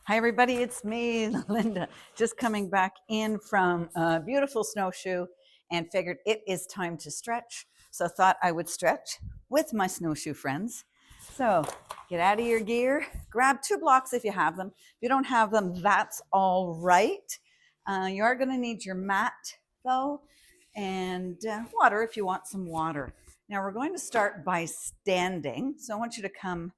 Hi, everybody. It's me, Linda, just coming back in from a beautiful snowshoe and figured it is time to stretch. So thought I would stretch with my snowshoe friends. So get out of your gear, grab 2 blocks if you have them. If you don't have them, that's all right. You are going to need your mat, though, and water if you want some water. Now we're going to start by standing. So I want you to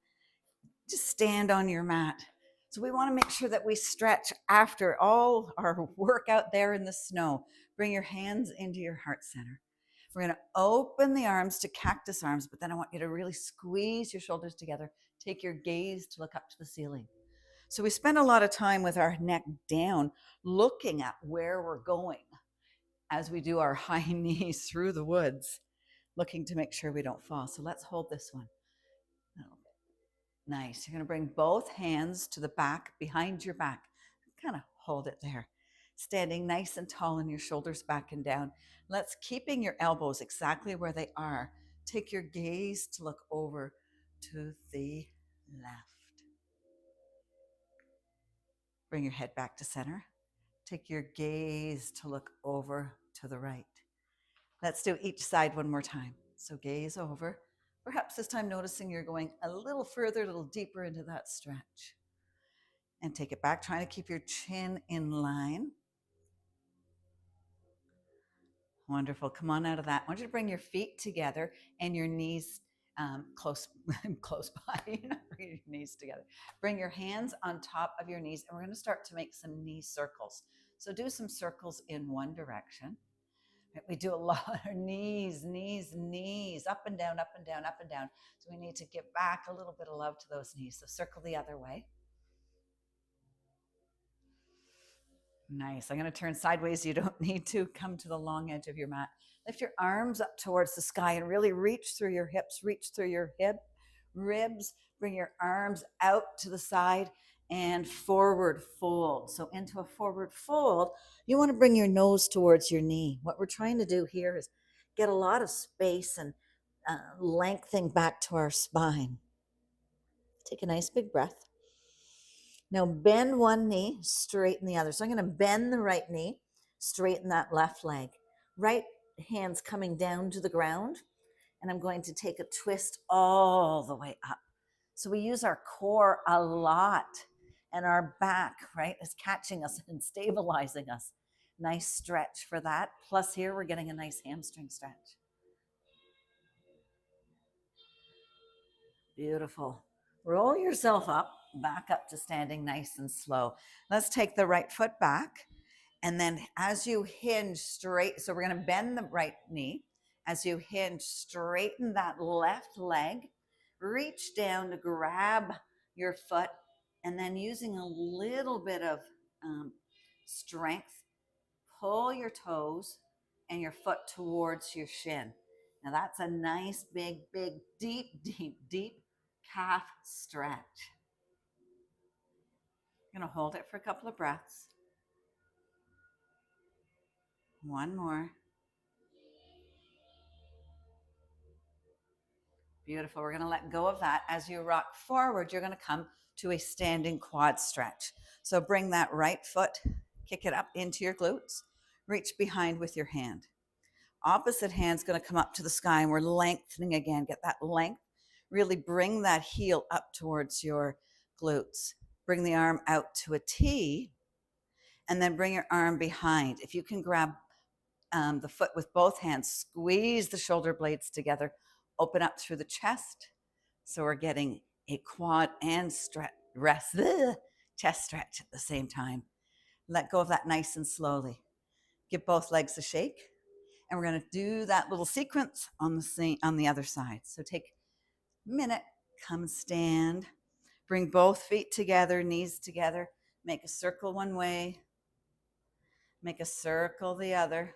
just stand on your mat. So we want to make sure that we stretch after all our work out there in the snow. Bring your hands into your heart center. We're going to open the arms to cactus arms, but then I want you to really squeeze your shoulders together. Take your gaze to look up to the ceiling. So we spend a lot of time with our neck down, looking at where we're going as we do our high knees through the woods, looking to make sure we don't fall. So let's hold this one. Nice. You're going to bring both hands to the back, behind your back. Kind of hold it there. Standing nice and tall and your shoulders back and down. Let's keeping your elbows exactly where they are. Take your gaze to look over to the left. Bring your head back to center. Take your gaze to look over to the right. Let's do each side one more time. So gaze over. Perhaps this time noticing you're going a little further, a little deeper into that stretch. And take it back, trying to keep your chin in line. Wonderful. Come on out of that. I want you to bring your feet together and your knees close by. Bring your knees together. Bring your hands on top of your knees, and we're going to start to make some knee circles. So do some circles in one direction. We do a lot of knees, up and down, up and down, up and down. So we need to give back a little bit of love to those knees. So circle the other way. Nice. I'm going to turn sideways. You don't need to come to the long edge of your mat. Lift your arms up towards the sky and really reach through your hips, reach through your ribs. Bring your arms out to the side and forward fold. So into a forward fold, you want to bring your nose towards your knee. What we're trying to do here is get a lot of space and lengthening back to our spine. Take a nice big breath. Now bend one knee, straighten the other. So I'm going to bend the right knee, straighten that left leg. Right hand's coming down to the ground, and I'm going to take a twist all the way up. So we use our core a lot, and our back, right, is catching us and stabilizing us. Nice stretch for that. Plus here we're getting a nice hamstring stretch. Beautiful. Roll yourself up, back up to standing nice and slow. Let's take the right foot back. And then as you hinge straight, so we're going to bend the right knee. As you hinge, straighten that left leg. Reach down to grab your foot. And then using a little bit of strength, pull your toes and your foot towards your shin. Now that's a nice, big, deep calf stretch. I'm going to hold it for a couple of breaths. One more. Beautiful. We're going to let go of that. As you rock forward, you're going to come to a standing quad stretch. So bring that right foot, kick it up into your glutes, reach behind with your hand. Opposite hand's going to come up to the sky, and we're lengthening again. Get that length. Really bring that heel up towards your glutes. Bring the arm out to a T, and then bring your arm behind. If you can grab the foot with both hands, squeeze the shoulder blades together, open up through the chest. So we're getting a quad and chest stretch at the same time. Let go of that nice and slowly. Give both legs a shake. And we're going to do that little sequence on the other side. So take a minute, come stand, bring both feet together, knees together, make a circle one way, make a circle the other.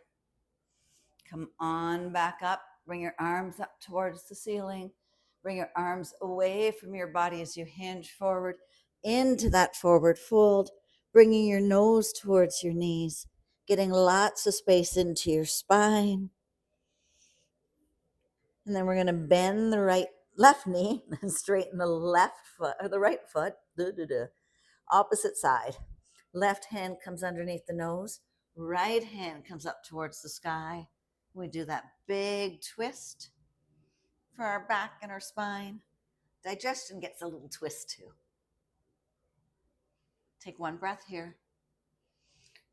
Come on back up, bring your arms up towards the ceiling, bring your arms away from your body as you hinge forward into that forward fold, bringing your nose towards your knees, getting lots of space into your spine. And then we're going to bend the left knee and straighten the left foot or the right foot Opposite side. Left hand comes underneath the nose. Right hand comes up towards the sky. We do that big twist for our back and our spine. Digestion gets a little twist too. Take one breath here.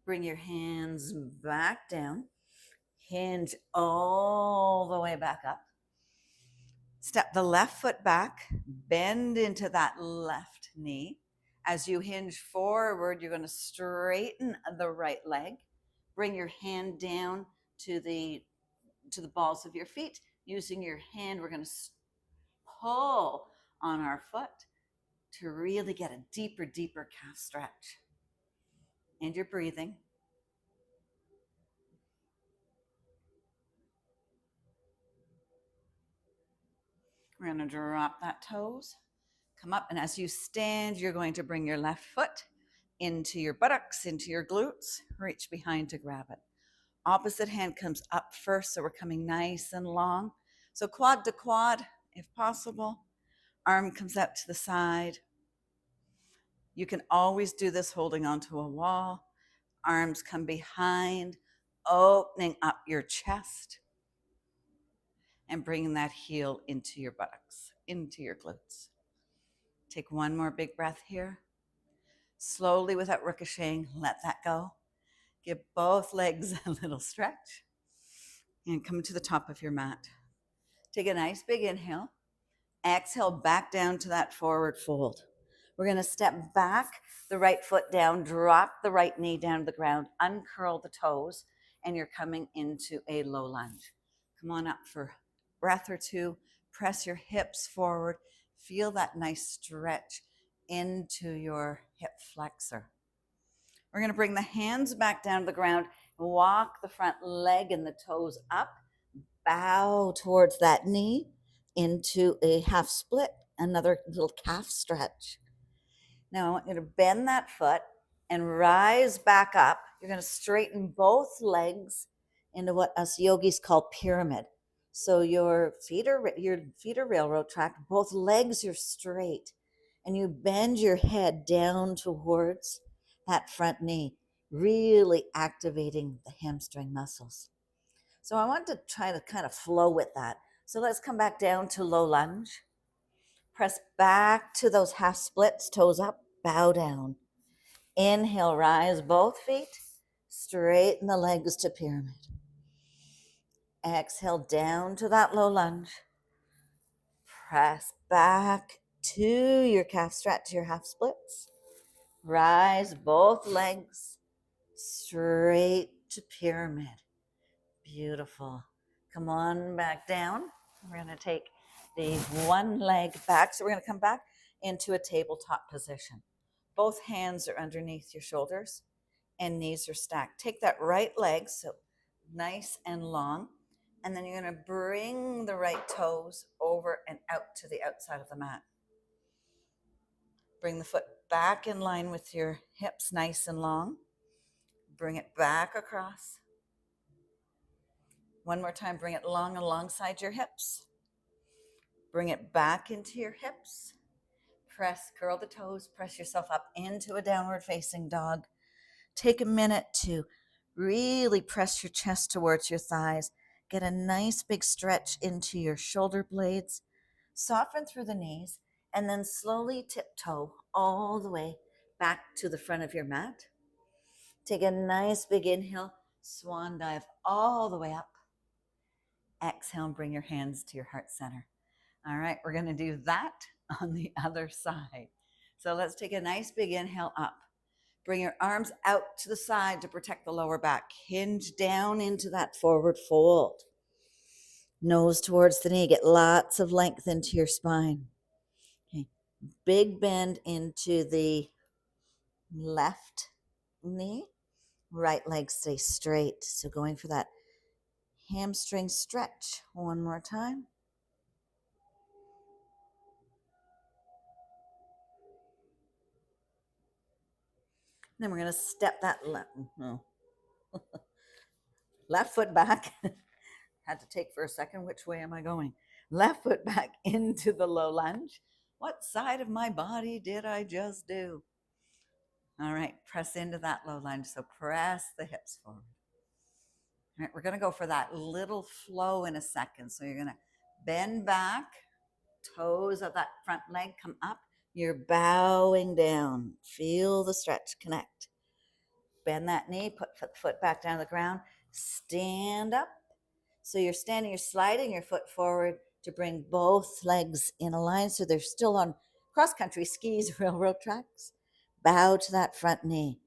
Bring your hands back down. Hinge all the way back up. Step the left foot back. Bend into that left knee. As you hinge forward, you're going to straighten the right leg. Bring your hand down to the balls of your feet. Using your hand, we're going to pull on our foot to really get a deeper, deeper calf stretch. And you're breathing. We're going to drop that toes, come up, and as you stand, you're going to bring your left foot into your buttocks, into your glutes, reach behind to grab it. Opposite hand comes up first, so we're coming nice and long. So quad to quad, if possible. Arm comes out to the side. You can always do this holding onto a wall. Arms come behind, opening up your chest and bringing that heel into your buttocks, into your glutes. Take one more big breath here. Slowly, without ricocheting, let that go. Give both legs a little stretch and come to the top of your mat. Take a nice big inhale. Exhale back down to that forward fold. We're going to step back, the right foot down, drop the right knee down to the ground, uncurl the toes, and you're coming into a low lunge. Come on up for a breath or two. Press your hips forward. Feel that nice stretch into your hip flexor. We're going to bring the hands back down to the ground, walk the front leg and the toes up, bow towards that knee into a half split, another little calf stretch. Now I want you to bend that foot and rise back up. You're going to straighten both legs into what us yogis call pyramid. So your feet are railroad track, both legs are straight, and you bend your head down towards that front knee, really activating the hamstring muscles. So I want to try to kind of flow with that. So let's come back down to low lunge. Press back to those half splits, toes up, bow down. Inhale, rise both feet, straighten the legs to pyramid. Exhale down to that low lunge. Press back to your calf stretch, your half splits. Rise both legs straight to pyramid. Beautiful. Come on back down. We're going to take the one leg back. So we're going to come back into a tabletop position. Both hands are underneath your shoulders and knees are stacked. Take that right leg, so nice and long. And then you're going to bring the right toes over and out to the outside of the mat. Bring the foot back in line with your hips, nice and long. Bring it back across. One more time, bring it long alongside your hips. Bring it back into your hips. Press, curl the toes, press yourself up into a downward facing dog. Take a minute to really press your chest towards your thighs. Get a nice big stretch into your shoulder blades. Soften through the knees, and then slowly tiptoe all the way back to the front of your mat. Take a nice big inhale, swan dive all the way up. Exhale and bring your hands to your heart center. All right, we're going to do that on the other side. So let's take a nice big inhale up. Bring your arms out to the side to protect the lower back. Hinge down into that forward fold. Nose towards the knee. Get lots of length into your spine. Okay. Big bend into the left knee. Right leg stays straight. So going for that hamstring stretch. One more time. Then we're going to step that left foot back. Had to take for a second, which way am I going? Left foot back into the low lunge. What side of my body did I just do? All right, press into that low lunge. So press the hips forward. All right, we're going to go for that little flow in a second. So you're going to bend back, toes of that front leg come up. You're bowing down. Feel the stretch, connect. Bend that knee, put foot back down to the ground. Stand up. So you're standing, you're sliding your foot forward to bring both legs in a line so they're still on cross-country skis, railroad tracks. Bow to that front knee.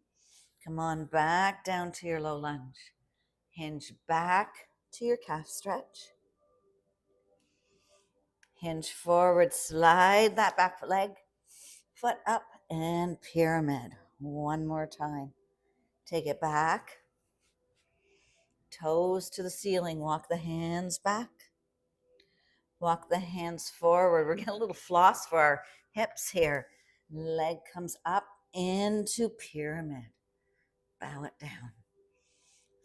Come on back down to your low lunge. Hinge back to your calf stretch. Hinge forward, slide that back leg, foot up, and pyramid. One more time. Take it back. Toes to the ceiling. Walk the hands back. Walk the hands forward. We're getting a little floss for our hips here. Leg comes up into pyramid. Bow it down.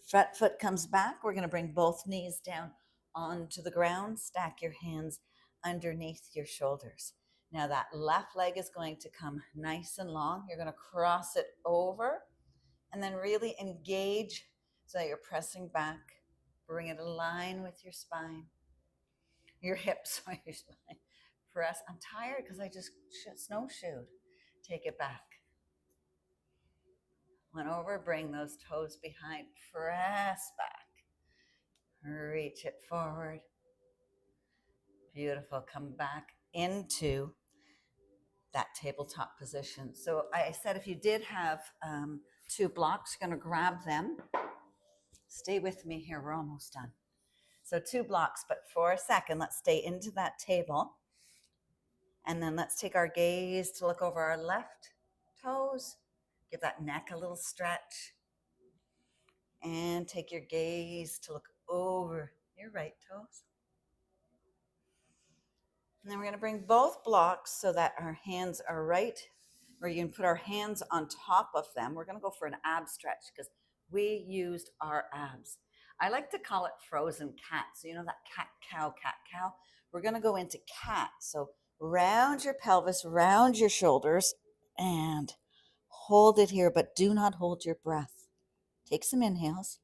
Front foot comes back. We're going to bring both knees down onto the ground. Stack your hands underneath your shoulders. Now that left leg is going to come nice and long. You're going to cross it over and then really engage so that you're pressing back. Bring it in line with your spine, your hips, or your spine. Press. I'm tired because I just snowshoed. Take it back. One over, bring those toes behind, press back. Reach it forward. Beautiful. Come back into that tabletop position. So I said if you did have 2 blocks, you're going to grab them. Stay with me here. We're almost done. So 2 blocks, but for a second, let's stay into that table. And then let's take our gaze to look over our left toes. Give that neck a little stretch. And take your gaze to look over your right toes. And then we're going to bring both blocks so that our hands are right, or you can put our hands on top of them. We're going to go for an ab stretch because we used our abs. I like to call it frozen cat. So you know that cat, cow. We're going to go into cat. So round your pelvis, round your shoulders, and hold it here, but do not hold your breath. Take some inhales,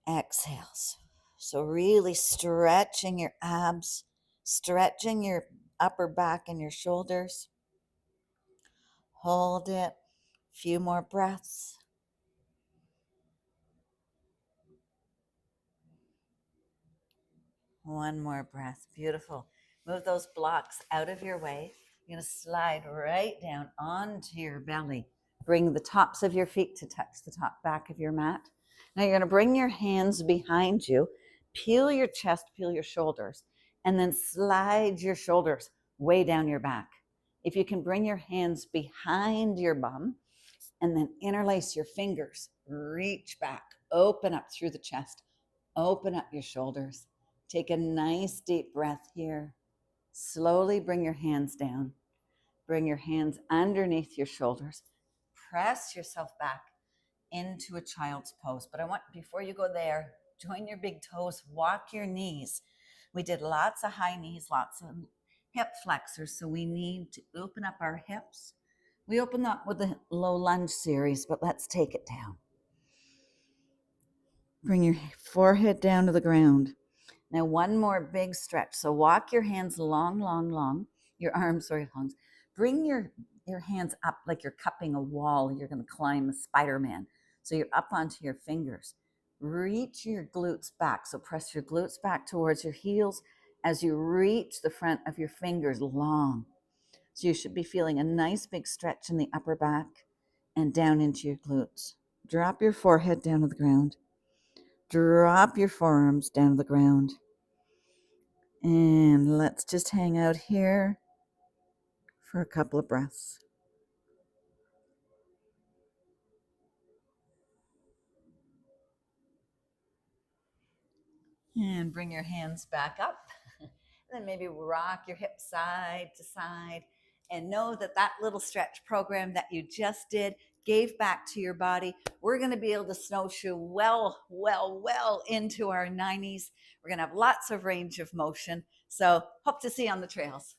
exhales. So really stretching your abs, stretching your upper back and your shoulders. Hold it. Few more breaths. One more breath. Beautiful. Move those blocks out of your way. You're going to slide right down onto your belly. Bring the tops of your feet to touch the top back of your mat. Now you're going to bring your hands behind you. Peel your chest, peel your shoulders, and then slide your shoulders way down your back. If you can bring your hands behind your bum and then interlace your fingers, reach back, open up through the chest, open up your shoulders. Take a nice deep breath here. Slowly bring your hands down. Bring your hands underneath your shoulders. Press yourself back into a child's pose. But I want, before you go there, join your big toes, walk your knees. We did lots of high knees, lots of hip flexors. So we need to open up our hips. We open up with the low lunge series, but let's take it down. Bring your forehead down to the ground. Now, one more big stretch. So walk your hands long, your arms very long. Bring your hands up like you're cupping a wall. You're going to climb a Spider-Man. So you're up onto your fingers. Reach your glutes back. So press your glutes back towards your heels as you reach the front of your fingers long. So you should be feeling a nice big stretch in the upper back and down into your glutes. Drop your forehead down to the ground. Drop your forearms down to the ground. And let's just hang out here for a couple of breaths. And bring your hands back up. Then maybe rock your hips side to side. And know that that little stretch program that you just did gave back to your body. We're going to be able to snowshoe well into our 90s. We're going to have lots of range of motion. So hope to see you on the trails.